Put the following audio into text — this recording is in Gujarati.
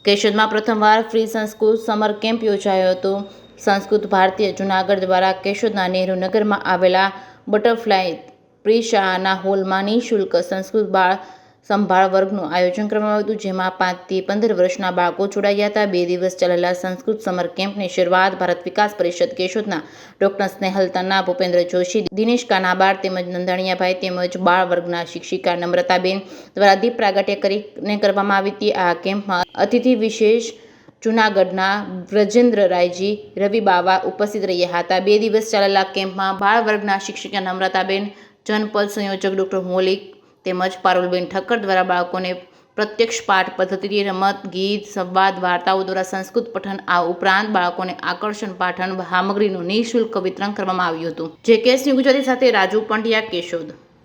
કેશોદમાં પ્રથમવાર ફ્રી સંસ્કૃત સમર કેમ્પ યોજાયો હતો। સંસ્કૃત ભારતીય જૂનાગઢ દ્વારા કેશોદના નહેરુ નગરમાં આવેલા બટરફ્લાય પ્રી શાળાના હોલમાં નિઃશુલ્ક સંસ્કૃત બાળ સંભાળ વર્ગનું આયોજન કરવામાં આવ્યું હતું, જેમાં 5 થી 15 વર્ષના બાળકો જોડાયા હતા। 2 દિવસ ચાલેલા સંસ્કૃત સમર કેમ્પની શરૂઆત ભારત વિકાસ પરિષદ કેશોદના ડોક્ટર સ્નેહલ તન્ના, ભૂપેન્દ્ર જોશી, દિનેશ કાનાબાર તેમજ નંદાણીયાભાઈ તેમજ બાળ વર્ગના શિક્ષિકા નમ્રતાબેન દ્વારા દીપ પ્રાગટ્ય કરીને કરવામાં આવી હતી। આ કેમ્પમાં અતિથિ વિશેષ જૂનાગઢના વ્રજેન્દ્રરાયજી રવિબાવા ઉપસ્થિત રહ્યા હતા। 2 દિવસ ચાલેલા કેમ્પમાં બાળ વર્ગના શિક્ષિકા નમ્રતાબેન, જનપદ સંયોજક ડોક્ટર મૌલિક તેમજ પારુલબેન ઠક્કર દ્વારા બાળકોને પ્રત્યક્ષ પાઠ પદ્ધતિથી રમત, ગીત, સંવાદ, વાર્તાઓ દ્વારા સંસ્કૃત પઠન, આ ઉપરાંત બાળકોને આકર્ષણ પાઠન સામગ્રીનું નિઃશુલ્ક વિતરણ કરવામાં આવ્યું હતું। JKS ન્યૂઝ ગુજરાતી સાથે રાજુ પંડ્યા, કેશોદ।